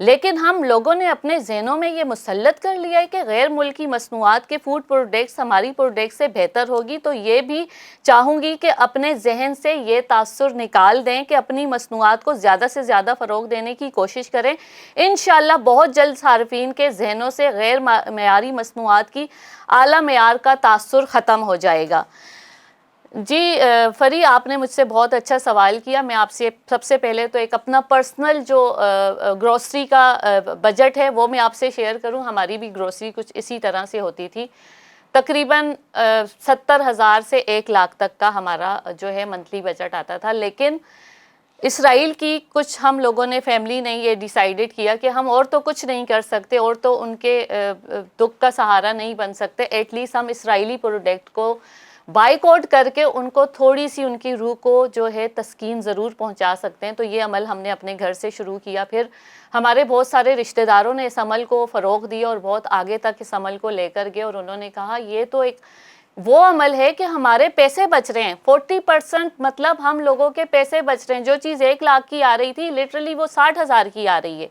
لیکن ہم لوگوں نے اپنے ذہنوں میں یہ مسلط کر لیا ہے کہ غیر ملکی مصنوعات کے فوڈ پروڈکٹس ہماری پروڈکٹ سے بہتر ہوگی. تو یہ بھی چاہوں گی کہ اپنے ذہن سے یہ تاثر نکال دیں کہ اپنی مصنوعات کو زیادہ سے زیادہ فروغ دینے کی کوشش کریں. انشاءاللہ بہت جلد صارفین کے ذہنوں سے غیر معیاری مصنوعات کی اعلیٰ معیار کا تاثر ختم ہو جائے گا. جی فری، آپ نے مجھ سے بہت اچھا سوال کیا. میں آپ سے سب سے پہلے تو ایک اپنا پرسنل جو گروسری کا بجٹ ہے وہ میں آپ سے شیئر کروں. ہماری بھی گروسری کچھ اسی طرح سے ہوتی تھی. تقریباً 70,000 سے 1 لاکھ تک کا ہمارا جو ہے منتھلی بجٹ آتا تھا. لیکن اسرائیل کی کچھ ہم لوگوں نے فیملی نے یہ ڈیسائیڈڈ کیا کہ ہم اور تو کچھ نہیں کر سکتے، اور تو ان کے دکھ کا سہارا نہیں بن سکتے، ایٹ لیسٹ ہم اسرائیلی پروڈکٹ کو بائیکاٹ کر کے ان کو تھوڑی سی ان کی روح کو جو ہے تسکین ضرور پہنچا سکتے ہیں. تو یہ عمل ہم نے اپنے گھر سے شروع کیا. پھر ہمارے بہت سارے رشتہ داروں نے اس عمل کو فروغ دیا اور بہت آگے تک اس عمل کو لے کر گئے، اور انہوں نے کہا یہ تو ایک وہ عمل ہے کہ ہمارے پیسے بچ رہے ہیں. 40% مطلب ہم لوگوں کے پیسے بچ رہے ہیں. جو چیز 1 لاکھ کی آ رہی تھی لٹرلی وہ 60,000 کی آ رہی ہے.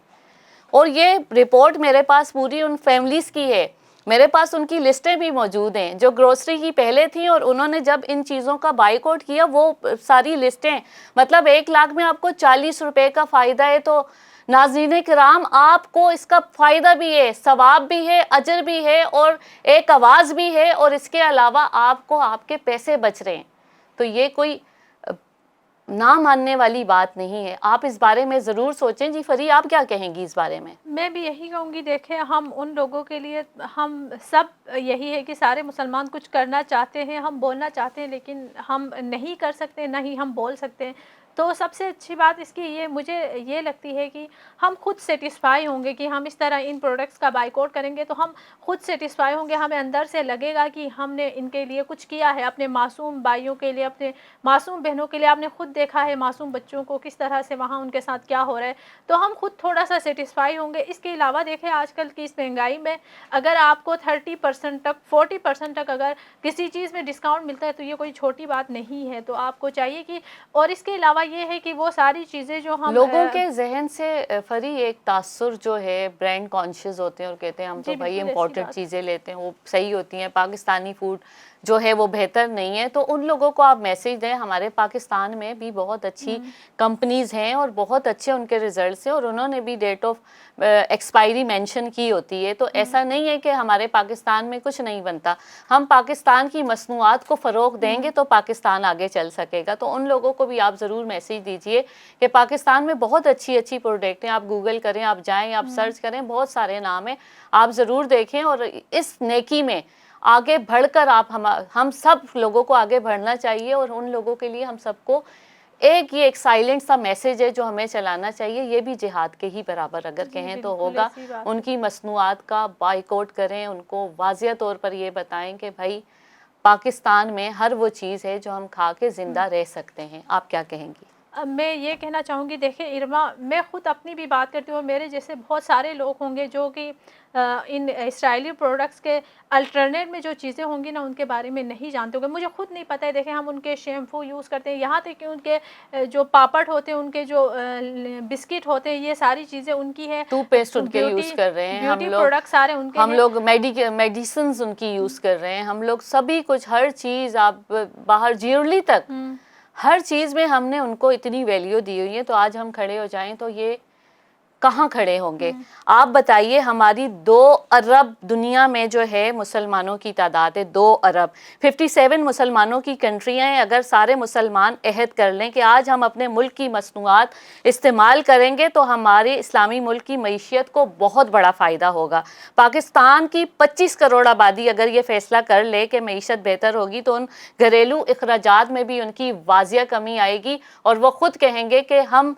اور یہ رپورٹ میرے پاس پوری ان فیملیز کی ہے. میرے پاس ان کی لسٹیں بھی موجود ہیں جو گروسری کی پہلے تھیں، اور انہوں نے جب ان چیزوں کا بائیکاٹ کیا وہ ساری لسٹیں، مطلب 1 لاکھ میں آپ کو 40 روپے کا فائدہ ہے. تو ناظرین کرام، آپ کو اس کا فائدہ بھی ہے، ثواب بھی ہے، اجر بھی ہے، اور ایک آواز بھی ہے، اور اس کے علاوہ آپ کو آپ کے پیسے بچ رہے ہیں. تو یہ کوئی نہ ماننے والی بات نہیں ہے. آپ اس بارے میں ضرور سوچیں. جی فری، آپ کیا کہیں گی اس بارے میں؟ میں بھی یہی کہوں گی، دیکھیں ہم ان لوگوں کے لیے، ہم سب یہی ہے کہ سارے مسلمان کچھ کرنا چاہتے ہیں، ہم بولنا چاہتے ہیں، لیکن ہم نہیں کر سکتے، نہ ہی ہم بول سکتے ہیں. تو سب سے اچھی بات اس کی یہ مجھے یہ لگتی ہے کہ ہم خود سیٹسفائی ہوں گے کہ ہم اس طرح ان پروڈکٹس کا بائیکاٹ کریں گے تو ہم خود سیٹسفائی ہوں گے. ہمیں اندر سے لگے گا کہ ہم نے ان کے لیے کچھ کیا ہے، اپنے معصوم بھائیوں کے لیے، اپنے معصوم بہنوں کے لیے. آپ نے خود دیکھا ہے معصوم بچوں کو کس طرح سے وہاں ان کے ساتھ کیا ہو رہا ہے. تو ہم خود تھوڑا سا سیٹسفائی ہوں گے. اس کے علاوہ دیکھیں آج کل کی اس مہنگائی میں اگر آپ کو 30% تک 40% تک اگر کسی چیز میں ڈسکاؤنٹ ملتا ہے تو یہ کوئی چھوٹی بات نہیں ہے. تو آپ کو چاہیے کہ، اور اس کے علاوہ یہ ہے کہ وہ ساری چیزیں جو ہم لوگوں کے ذہن سے فری ایک تاثر جو ہے، برانڈ کانشیس ہوتے ہیں اور کہتے ہیں ہم تو بھائی امپورٹڈ چیزیں لیتے ہیں، وہ صحیح ہوتی ہیں، پاکستانی فوڈ جو ہے وہ بہتر نہیں ہے. تو ان لوگوں کو آپ میسیج دیں، ہمارے پاکستان میں بھی بہت اچھی کمپنیز ہیں اور بہت اچھے ان کے ریزلٹس ہیں، اور انہوں نے بھی ڈیٹ آف ایکسپائری مینشن کی ہوتی ہے. تو ایسا نہیں ہے کہ ہمارے پاکستان میں کچھ نہیں بنتا. ہم پاکستان کی مصنوعات کو فروغ دیں گے تو پاکستان آگے چل سکے گا. تو ان لوگوں کو بھی آپ ضرور میسیج دیجئے کہ پاکستان میں بہت اچھی اچھی پروڈکٹ ہیں. آپ گوگل کریں، آپ جائیں، آپ سرچ کریں، بہت سارے نام ہیں، آپ ضرور دیکھیں. اور اس نیکی میں آگے بڑھ کر ہم سب لوگوں کو آگے بڑھنا چاہیے. اور ان لوگوں کے لیے ہم سب کو ایک سائلنٹ سا میسیج ہے جو ہمیں چلانا چاہیے. یہ بھی جہاد کے ہی برابر اگر کہیں تو ہوگا. ان کی مصنوعات کا بائیکاٹ کریں، ان کو واضح طور پر یہ بتائیں کہ بھائی پاکستان میں ہر وہ چیز ہے جو ہم کھا کے زندہ رہ سکتے ہیں. آپ کیا کہیں گی؟ میں یہ کہنا چاہوں گی، دیکھیں ارما، میں خود اپنی بھی بات کرتی ہوں، میرے جیسے بہت سارے لوگ ہوں گے جو کہ ان اسرائیلی پروڈکٹس کے الٹرنیٹ میں جو چیزیں ہوں گی نا ان کے بارے میں نہیں جانتے ہوں گے. مجھے خود نہیں پتہ ہے. دیکھیں ہم ان کے شیمپو یوز کرتے ہیں، یہاں تک کہ ان کے جو پاپڑ ہوتے ہیں، ان کے جو بسکٹ ہوتے ہیں، یہ ساری چیزیں ان کی ہے. ٹوتھ پیسٹ ان کے یوز کر رہے ہیں، بیوٹی پروڈکٹ سارے ان کے ہیں. ہم لوگ میڈیسنز ان کی یوز کر رہے ہیں. ہم لوگ سبھی کچھ، ہر چیز، آپ باہر جیولری تک، ہر چیز میں ہم نے ان کو اتنی ویلیو دی ہوئی ہے. تو آج ہم کھڑے ہو جائیں تو یہ کہاں کھڑے ہوں گے؟ آپ بتائیے، ہماری 2 ارب دنیا میں جو ہے مسلمانوں کی تعداد ہے، 2 ارب، 57 مسلمانوں کی کنٹریاں ہیں. اگر سارے مسلمان عہد کر لیں کہ آج ہم اپنے ملک کی مصنوعات استعمال کریں گے تو ہمارے اسلامی ملک کی معیشت کو بہت بڑا فائدہ ہوگا. پاکستان کی 25 کروڑ آبادی اگر یہ فیصلہ کر لے کہ معیشت بہتر ہوگی تو ان گھریلو اخراجات میں بھی ان کی واضح کمی آئے گی، اور وہ خود کہیں گے کہ ہم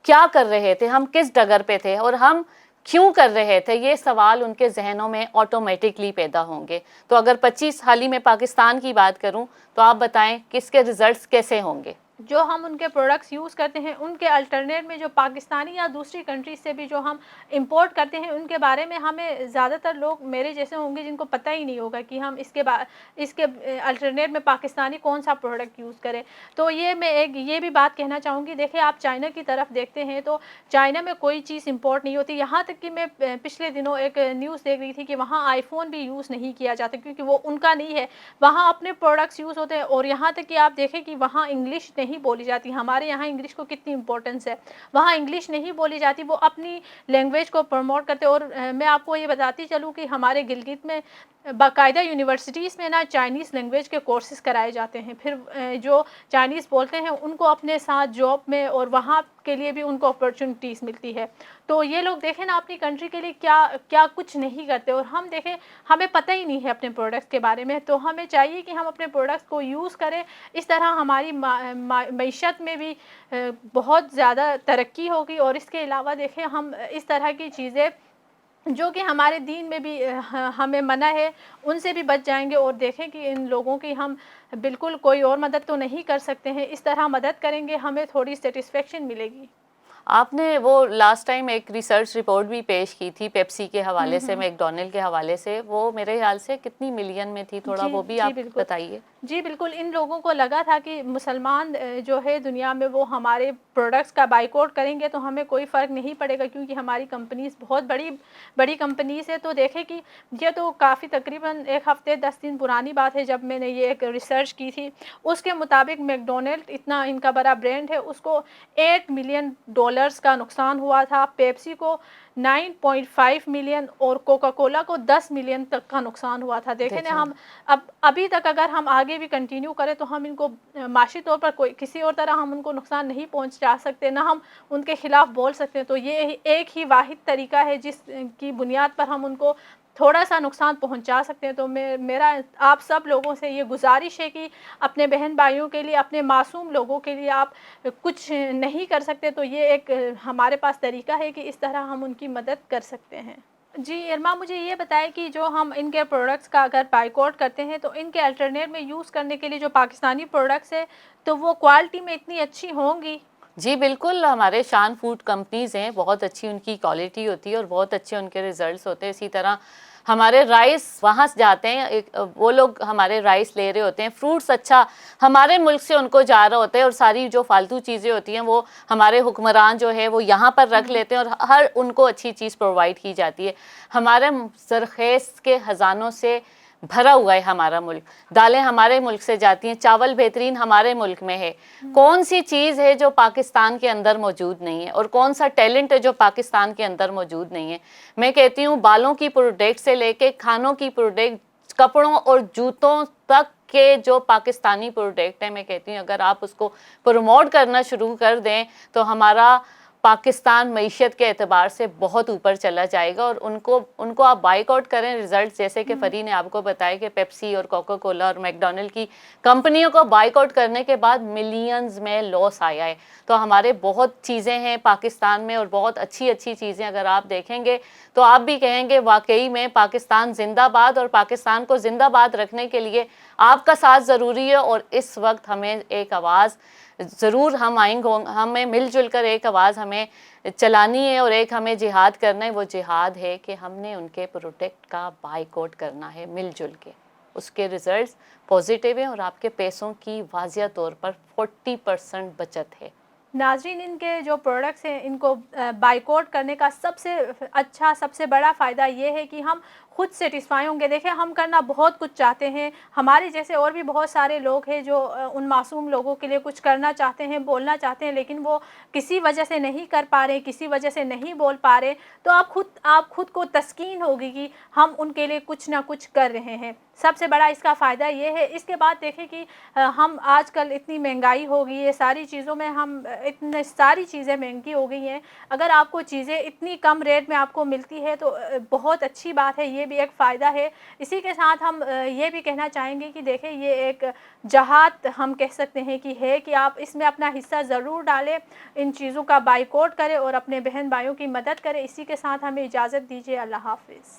کیا کر رہے تھے، ہم کس ڈگر پہ تھے اور ہم کیوں کر رہے تھے. یہ سوال ان کے ذہنوں میں آٹومیٹکلی پیدا ہوں گے. تو اگر 25 حال ہی میں پاکستان کی بات کروں تو آپ بتائیں کس کے ریزلٹس کیسے ہوں گے؟ جو ہم ان کے پروڈکٹس یوز کرتے ہیں ان کے الٹرنیٹ میں جو پاکستانی یا دوسری کنٹریز سے بھی جو ہم امپورٹ کرتے ہیں ان کے بارے میں ہمیں زیادہ تر لوگ میرے جیسے ہوں گے جن کو پتہ ہی نہیں ہوگا کہ ہم اس کے الٹرنیٹ میں پاکستانی کون سا پروڈکٹ یوز کریں. تو میں یہ بھی بات کہنا چاہوں گی، دیکھیں آپ چائنا کی طرف دیکھتے ہیں تو چائنا میں کوئی چیز امپورٹ نہیں ہوتی. یہاں تک کہ میں پچھلے دنوں ایک نیوز دیکھ رہی تھی کہ وہاں آئی فون بھی یوز نہیں کیا جاتا کیونکہ وہ ان کا نہیں ہے، وہاں اپنے پروڈکٹس یوز ہوتے ہیں. اور یہاں تک کہ آپ دیکھیں کہ وہاں انگلش نہیں بولی جاتی. ہمارے یہاں انگلش کو کتنی امپورٹنس ہے، وہاں انگلش نہیں بولی جاتی. وہ اپنی لینگویج کو پروموٹ کرتے. اور میں آپ کو یہ بتاتی چلوں کہ ہمارے گلگت میں باقاعدہ یونیورسٹیز میں نا چائنیز لینگویج کے کورسز کرائے جاتے ہیں. پھر جو چائنیز بولتے ہیں ان کو اپنے ساتھ جاب میں اور وہاں کے لیے بھی ان کو اپرچونیٹیز ملتی ہے. تو یہ لوگ دیکھیں نا اپنی کنٹری کے لیے کیا کچھ نہیں کرتے. اور ہم دیکھیں ہمیں پتہ ہی نہیں ہے اپنے پروڈکٹس کے بارے میں، تو ہمیں چاہیے کہ ہم اپنے پروڈکٹس کو یوز کریں. اس طرح ہماری معیشت میں بھی بہت زیادہ ترقی ہوگی. اور اس کے علاوہ دیکھیں ہم اس طرح کی چیزیں جو کہ ہمارے دین میں بھی ہمیں منع ہے ان سے بھی بچ جائیں گے. اور دیکھیں کہ ان لوگوں کی ہم بالکل کوئی اور مدد تو نہیں کر سکتے ہیں، اس طرح مدد کریں گے ہمیں تھوڑی سیٹسفیکشن ملے گی. آپ نے وہ لاسٹ ٹائم ایک ریسرچ رپورٹ بھی پیش کی تھی پیپسی کے حوالے سے، میک ڈونلڈ کے حوالے سے، وہ میرے خیال سے کتنی ملین میں تھی، تھوڑا وہ بھی جی آپ بالکل. بتائیے. جی بالکل، ان لوگوں کو لگا تھا کہ مسلمان جو ہے دنیا میں وہ ہمارے پروڈکٹس کا بائیکاٹ کریں گے تو ہمیں کوئی فرق نہیں پڑے گا کیونکہ ہماری کمپنیز بہت بڑی کمپنیز ہے. تو دیکھیں کہ یہ تو کافی تقریباً 1 ہفتے 10 دن پرانی بات ہے جب میں نے یہ ایک ریسرچ کی تھی. اس کے مطابق میک ڈونلڈ اتنا ان کا بڑا برانڈ ہے، اس کو $8 ملین کا نقصان ہوا تھا. پیپسی کو 9.5 ملین اور کوکا کولا کو 10 ملین تک کا نقصان ہوا تھا. دیکھیں نا ہم ابھی تک اگر ہم آگے بھی کنٹینیو کریں تو ہم ان کو معاشی طور پر کسی اور طرح ہم ان کو نقصان نہیں پہنچا سکتے، نہ ہم ان کے خلاف بول سکتے ہیں. تو یہ ایک ہی واحد طریقہ ہے جس کی بنیاد پر ہم ان کو تھوڑا سا نقصان پہنچا سکتے ہیں. تو میرا آپ سب لوگوں سے یہ گزارش ہے کہ اپنے بہن بھائیوں کے لیے، اپنے معصوم لوگوں کے لیے آپ کچھ نہیں کر سکتے تو یہ ایک ہمارے پاس طریقہ ہے کہ اس طرح ہم ان کی مدد کر سکتے ہیں. جی ارما، مجھے یہ بتائیں کہ جو ہم ان کے پروڈکٹس کا اگر بائیکاٹ کرتے ہیں تو ان کے الٹرنیٹ میں یوز کرنے کے لیے جو پاکستانی پروڈکٹس ہیں تو وہ کوالٹی میں اتنی اچھی ہوں گی؟ جی بالکل، ہمارے شان فوڈ کمپنیز ہیں، بہت اچھی ان کی کوالٹی ہوتی ہے اور بہت اچھے ان کے ریزلٹس ہوتے ہیں. اسی طرح ہمارے رائس وہاں سے جاتے ہیں، وہ لوگ ہمارے رائس لے رہے ہوتے ہیں، فروٹس اچھا ہمارے ملک سے ان کو جا رہا ہوتا ہے، اور ساری جو فالتو چیزیں ہوتی ہیں وہ ہمارے حکمران جو ہے وہ یہاں پر رکھ لیتے ہیں اور ہر ان کو اچھی چیز پرووائڈ کی جاتی ہے. ہمارے زرخیز کے خزانوں سے بھرا ہوا ہے ہمارا ملک، دالیں ہمارے ملک سے جاتی ہیں، چاول بہترین ہمارے ملک میں ہے. کون سی چیز ہے جو پاکستان کے اندر موجود نہیں ہے، اور کون سا ٹیلنٹ ہے جو پاکستان کے اندر موجود نہیں ہے؟ میں کہتی ہوں بالوں کی پروڈکٹ سے لے کے کھانوں کی پروڈکٹ، کپڑوں اور جوتوں تک کے جو پاکستانی پروڈکٹ ہے، میں کہتی ہوں اگر آپ اس کو پروموٹ کرنا شروع کر دیں تو ہمارا پاکستان معیشت کے اعتبار سے بہت اوپر چلا جائے گا. اور ان کو آپ بائیک آؤٹ کریں. ریزلٹ جیسے کہ فری نے آپ کو بتایا کہ پیپسی اور کوکا کولا اور میک ڈونلڈ کی کمپنیوں کو بائیک آؤٹ کرنے کے بعد ملینز میں لاس آیا ہے. تو ہمارے بہت چیزیں ہیں پاکستان میں اور بہت اچھی اچھی چیزیں اگر آپ دیکھیں گے تو آپ بھی کہیں گے واقعی میں پاکستان زندہ باد. اور پاکستان کو زندہ باد رکھنے کے لیے آپ کا ساتھ ضروری ہے. اور اس وقت ہمیں ایک آواز ضرور ہمیں مل جل کر ایک آواز ہمیں چلانی ہے اور ایک ہمیں جہاد کرنا ہے. وہ جہاد ہے کہ ہم نے ان کے پروڈکٹ کا بائیکاٹ کرنا ہے مل جل کے. اس کے ریزلٹس پوزیٹیو ہیں اور آپ کے پیسوں کی واضح طور پر 40% بچت ہے. ناظرین، ان کے جو پروڈکٹس ہیں ان کو بائیکاٹ کرنے کا سب سے اچھا، سب سے بڑا فائدہ یہ ہے کہ ہم خود سیٹسفائی ہوں گے. دیکھیں ہم کرنا بہت کچھ چاہتے ہیں، ہمارے جیسے اور بھی بہت سارے لوگ ہیں جو ان معصوم لوگوں کے لیے کچھ کرنا چاہتے ہیں، بولنا چاہتے ہیں، لیکن وہ کسی وجہ سے نہیں کر پا رہے، کسی وجہ سے نہیں بول پا رہے. تو آپ خود کو تسکین ہوگی کہ ہم ان کے لیے کچھ نہ کچھ کر رہے ہیں. سب سے بڑا اس کا فائدہ یہ ہے. اس کے بعد دیکھیں کہ ہم آج کل اتنی مہنگائی ہو گئی ہے، ساری چیزوں میں اتنے ساری چیزیں مہنگی ہو گئی ہیں. اگر آپ کو چیزیں اتنی کم ریٹ میں آپ کو ملتی ہے تو بہت اچھی بات ہے، یہ بھی ایک فائدہ ہے. اسی کے ساتھ ہم یہ بھی کہنا چاہیں گے کہ دیکھیں یہ ایک جہاد ہم کہہ سکتے ہیں کہ آپ اس میں اپنا حصہ ضرور ڈالیں، ان چیزوں کا بائیکاٹ کریں اور اپنے بہن بھائیوں کی مدد کریں. اسی کے ساتھ ہمیں اجازت دیجیے. اللہ حافظ.